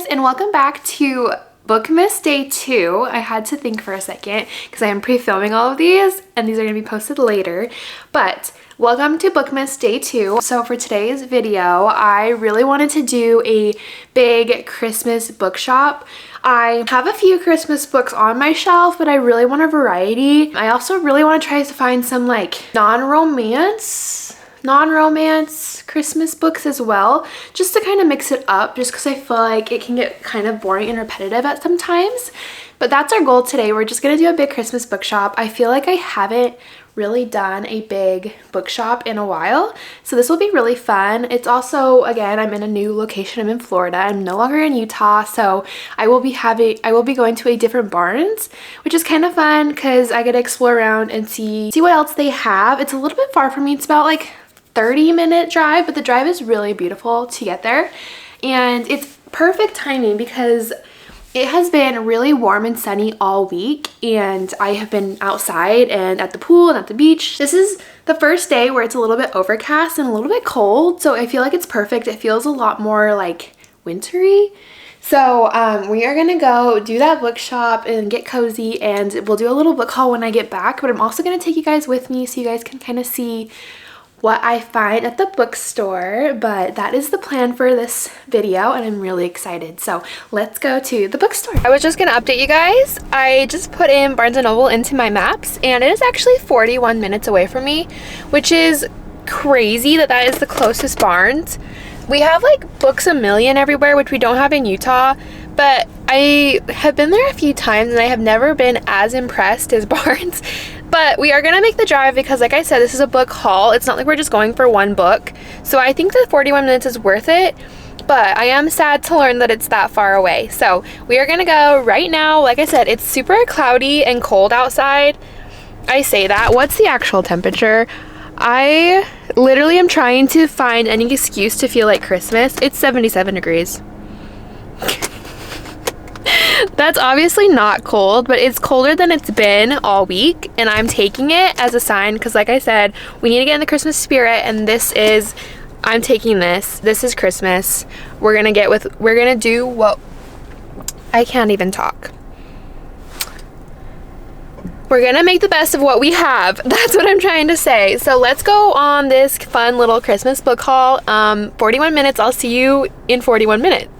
and welcome back to Bookmas Day 2. I had to think for a second because I am pre-filming all of these and these are going to be posted later. But welcome to Bookmas Day 2. So for today's video, I really wanted to do a big Christmas bookshop. I have a few Christmas books on my shelf, but I really want a variety. I also really want to try to find some like non-romance Christmas books as well, just to kind of mix it up, just because I feel like it can get kind of boring and repetitive at some times. But that's our goal today. We're just gonna do a big Christmas bookshop. I feel like I haven't really done a big bookshop in a while, so this will be really fun. It's also, again, I'm in a new location. I'm in Florida. I'm no longer in Utah, so I will be going to a different Barnes, which is kind of fun because I get to explore around and see what else they have. It's a little bit far from me. It's about like 30-minute drive, but the drive is really beautiful to get there, and it's perfect timing because it has been really warm and sunny all week, and I have been outside and at the pool and at the beach. This is the first day where it's a little bit overcast and a little bit cold, so I feel like it's perfect. It feels a lot more like wintry. So we are gonna go do that bookshop and get cozy, and we'll do a little book haul when I get back, but I'm also gonna take you guys with me so you guys can kind of see what I find at the bookstore. But that is the plan for this video, and I'm really excited. So let's go to the bookstore. I was just gonna update you guys. I just put in Barnes & Noble into my maps, and it is actually 41 minutes away from me, which is crazy that is the closest Barnes. We have like Books A Million everywhere, which we don't have in Utah, but I have been there a few times and I have never been as impressed as Barnes. But we are gonna make the drive because, like I said, this is a book haul. It's not like we're just going for one book. So I think that 41 minutes is worth it, but I am sad to learn that it's that far away. So we are gonna go right now. Like I said, it's super cloudy and cold outside. I say that. What's the actual temperature? I literally am trying to find any excuse to feel like Christmas. It's 77 degrees. That's obviously not cold, but it's colder than it's been all week, and I'm taking it as a sign because, like I said, we need to get in the Christmas spirit, and I'm taking this. This is Christmas. We're gonna do what, I can't even talk. We're gonna make the best of what we have. That's what I'm trying to say. So let's go on this fun little Christmas book haul. 41 minutes. I'll see you in 41 minutes.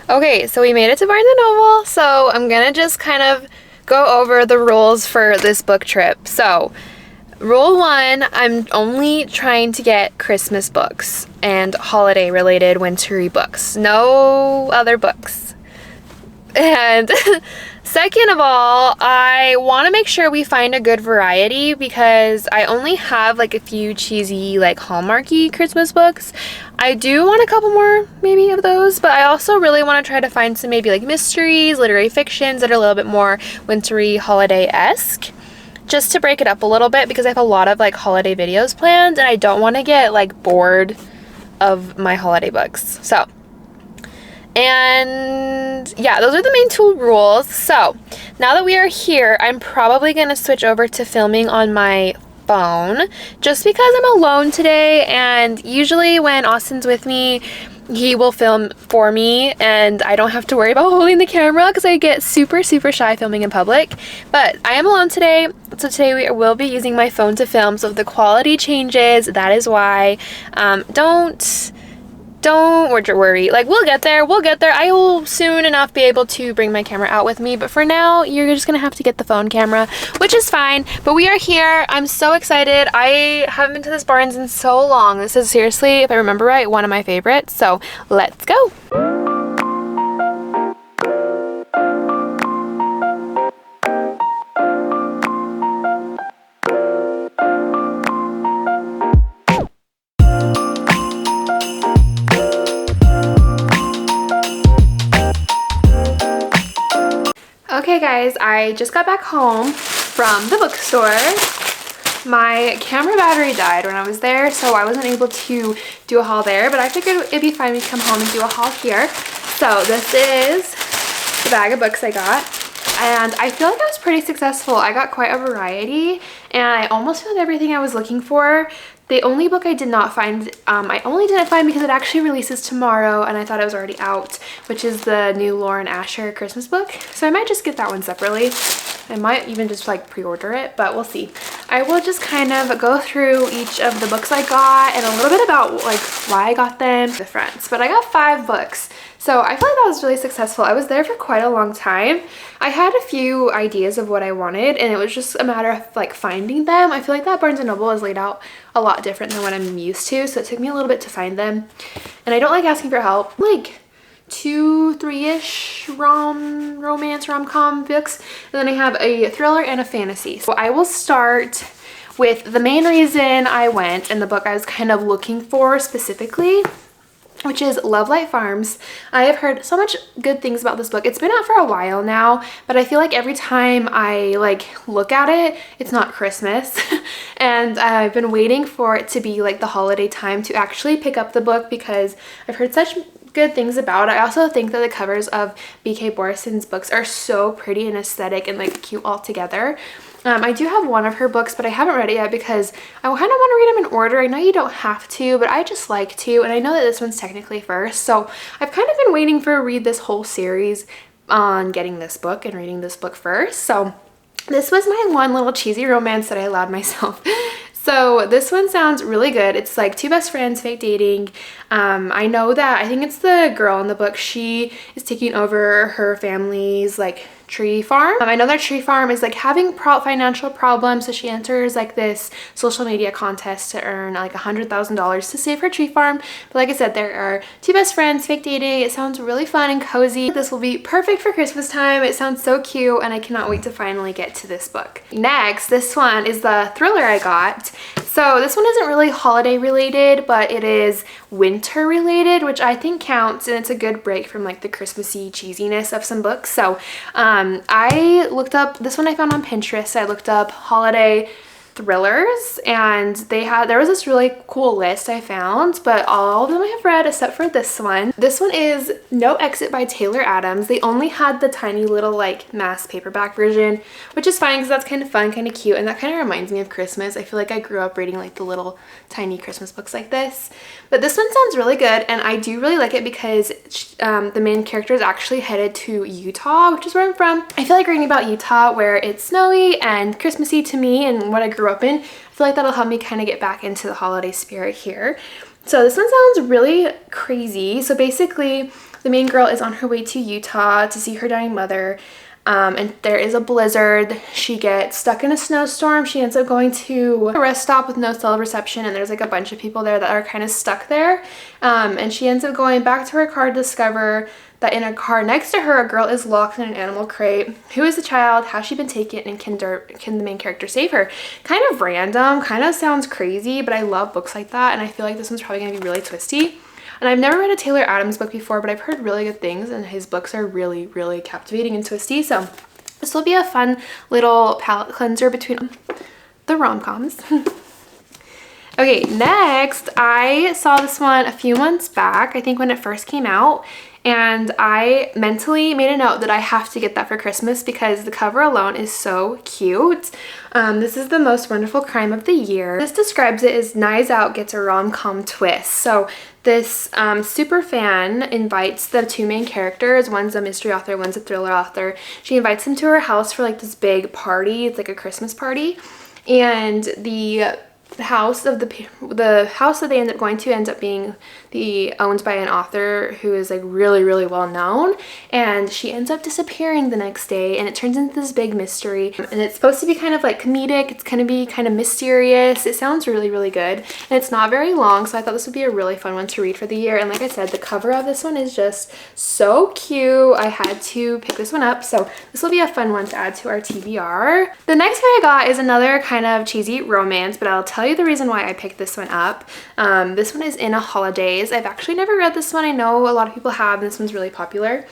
Okay, so we made it to Barnes & Noble, so I'm gonna just kind of go over the rules for this book trip. So, rule 1, I'm only trying to get Christmas books and holiday-related wintry books. No other books. And second of all, I want to make sure we find a good variety because I only have like a few cheesy, like Hallmarky Christmas books. I do want a couple more maybe of those, but I also really want to try to find some maybe like mysteries, literary fictions that are a little bit more wintry, holiday-esque, just to break it up a little bit because I have a lot of like holiday videos planned and I don't want to get like bored of my holiday books. So, and yeah, those are the main 2 rules. So now that we are here, I'm probably going to switch over to filming on my phone just because I'm alone today, and usually when Austin's with me, he will film for me and I don't have to worry about holding the camera because I get super shy filming in public. But I am alone today, so today we will be using my phone to film, so if the quality changes, that is why. Don't worry, like we'll get there. I will soon enough be able to bring my camera out with me, but for now you're just gonna have to get the phone camera, which is fine. But we are here. I'm so excited. I haven't been to this Barnes in so long. This is seriously, if I remember right, one of my favorites, so let's go. Okay guys, I just got back home from the bookstore. My camera battery died when I was there, so I wasn't able to do a haul there, but I figured it'd be fine to come home and do a haul here. So this is the bag of books I got. and I feel like I was pretty successful. I got quite a variety and I almost found everything I was looking for. The only book I did not find, I only didn't find because it actually releases tomorrow and I thought it was already out, which is the new Lauren Asher Christmas book. So I might just get that one separately. I might even just like pre-order it, but we'll see. I will just kind of go through each of the books I got and a little bit about like why I got them, the friends. But I got 5 books. So I feel like that was really successful. I was there for quite a long time. I had a few ideas of what I wanted and it was just a matter of like finding them. I feel like that Barnes & Noble is laid out a lot different than what I'm used to, so it took me a little bit to find them. And I don't like asking for help. Like 2-3-ish romance rom-com books, and then I have a thriller and a fantasy. So I will start with the main reason I went and the book I was kind of looking for specifically, which is Love Light Farms. I have heard so much good things about this book. It's been out for a while now, but I feel like every time I like look at it, it's not Christmas. And I've been waiting for it to be like the holiday time to actually pick up the book because I've heard such good things about it. I also think that the covers of B.K. Borison's books are so pretty and aesthetic and like cute all together. I do have one of her books, but I haven't read it yet because I kind of want to read them in order. I know you don't have to, but I just like to, and I know that this one's technically first, so I've kind of been waiting for read this whole series on getting this book and reading this book first. So this was my one little cheesy romance that I allowed myself. So this one sounds really good. It's like 2 best friends fake dating. I know that, I think it's the girl in the book, she is taking over her family's like tree farm. I know their tree farm is like having financial problems, so she enters like this social media contest to earn like $100,000 to save her tree farm. But like I said, there are 2 best friends fake dating. It sounds really fun and cozy. This will be perfect for Christmas time. It sounds so cute and I cannot wait to finally get to this book. Next, this one is the thriller I got. So this one isn't really holiday related, but it is winter related, which I think counts, and it's a good break from like the Christmassy cheesiness of some books. So I looked up, this one I found on Pinterest. I looked up holiday thrillers and there was this really cool list I found, but all of them I have read except for this one. This one is No Exit by Taylor Adams. They only had the tiny little like mass paperback version, which is fine because that's kind of fun, kind of cute, and that kind of reminds me of Christmas. I feel like I grew up reading like the little tiny Christmas books like this. But this one sounds really good and I do really like it because the main character is actually headed to Utah, which is where I'm from. I feel like reading about Utah where it's snowy and Christmassy to me and what I grew up in, I feel like that'll help me kind of get back into the holiday spirit here. So this one sounds really crazy. So basically the main girl is on her way to Utah to see her dying mother. And there is a blizzard. She gets stuck in a snowstorm. She ends up going to a rest stop with no cell reception, and there's like a bunch of people there that are kind of stuck there. And she ends up going back to her car to discover that in a car next to her, a girl is locked in an animal crate. Who is the child? Has she been taken? And can the main character save her? Kind of random, kind of sounds crazy, but I love books like that, and I feel like this one's probably gonna be really twisty. And I've never read a Taylor Adams book before, but I've heard really good things and his books are really, really captivating and twisty. So this will be a fun little palette cleanser between the rom-coms. Okay, next, I saw this one a few months back, I think when it first came out, and I mentally made a note that I have to get that for Christmas because the cover alone is so cute. This is The Most Wonderful Crime of the Year. This describes it as Knives Out gets a rom-com twist. So this super fan invites the 2 main characters. One's a mystery author, one's a thriller author. She invites them to her house for like this big party. It's like a Christmas party. And the house that they end up going to ends up being owned by an author who is like really, really well known, and she ends up disappearing the next day, and it turns into this big mystery. And it's supposed to be kind of like comedic. It's gonna be kind of mysterious. It sounds really, really good, and it's not very long, so I thought this would be a really fun one to read for the year. And like I said, the cover of this one is just so cute. I had to pick this one up, so this will be a fun one to add to our TBR. The next one I got is another kind of cheesy romance, but I'll tell you the reason why I picked this one up. This one is In a Holidays. I've actually never read this one. I know a lot of people have, and this one's really popular.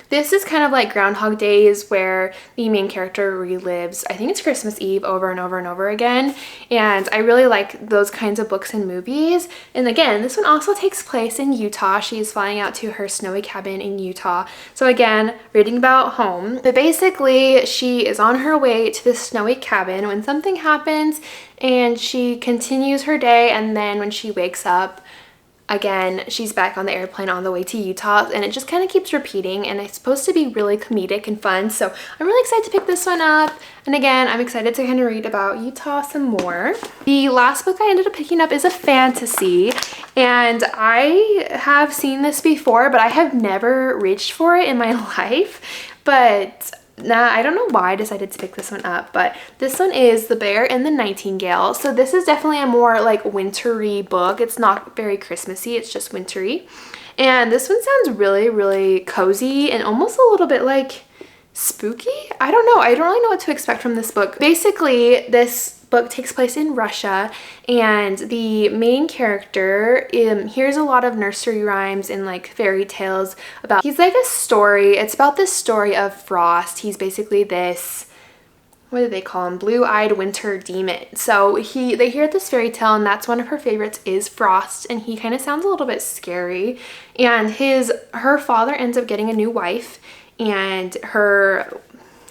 This is kind of like Groundhog Days, where the main character relives, I think it's Christmas Eve, over and over and over again. And I really like those kinds of books and movies. And again, this one also takes place in Utah. She's flying out to her snowy cabin in Utah. So again, reading about home. But basically, she is on her way to this snowy cabin when something happens, and she continues her day, and then when she wakes up, again, she's back on the airplane on the way to Utah, and it just kind of keeps repeating, and it's supposed to be really comedic and fun. So I'm really excited to pick this one up. And again, I'm excited to kind of read about Utah some more. The last book I ended up picking up is a fantasy, and I have seen this before, but I have never reached for it in my life. But I don't know why I decided to pick this one up, but this one is The Bear and the Nightingale. So this is definitely a more like wintry book. It's not very Christmassy, it's just wintry. And this one sounds really, really cozy and almost a little bit like spooky. I don't know. I don't really know what to expect from this book. Basically, this book takes place in Russia, and the main character hears a lot of nursery rhymes and like fairy tales about, he's like a story, it's about this story of Frost. He's basically this, what do they call him, blue-eyed winter demon. So they hear this fairy tale, and that's one of her favorites is Frost, and he kind of sounds a little bit scary. And her father ends up getting a new wife, and her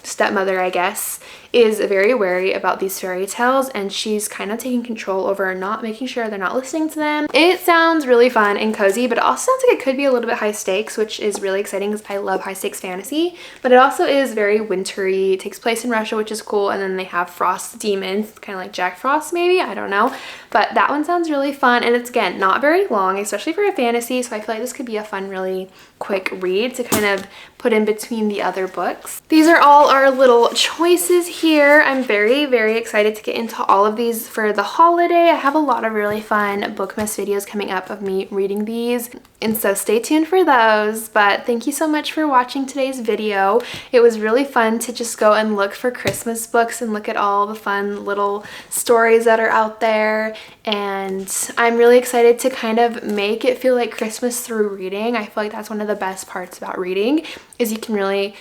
stepmother, I guess, is very wary about these fairy tales, and she's kind of taking control over not making sure they're not listening to them. It sounds really fun and cozy, but it also sounds like it could be a little bit high stakes, which is really exciting because I love high stakes fantasy. But it also is very wintry. It takes place in Russia, which is cool, and then they have frost demons, kind of like Jack Frost maybe, I don't know. But that one sounds really fun, and it's again not very long, especially for a fantasy, so I feel like this could be a fun, really quick read to kind of put in between the other books. These are all our little choices here. I'm very, very excited to get into all of these for the holiday. I have a lot of really fun Bookmas videos coming up of me reading these, and so stay tuned for those. But thank you so much for watching today's video. It was really fun to just go and look for Christmas books and look at all the fun little stories that are out there, and I'm really excited to kind of make it feel like Christmas through reading. I feel like that's one of the best parts about reading, is you can really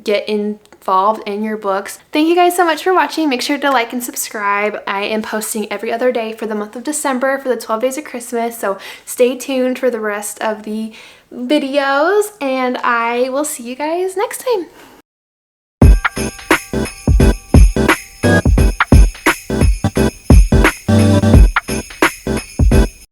get involved in your books. Thank you guys so much for watching. Make sure to like and subscribe. I am posting every other day for the month of December for the 12 days of Christmas, so stay tuned for the rest of the videos, and I will see you guys next time.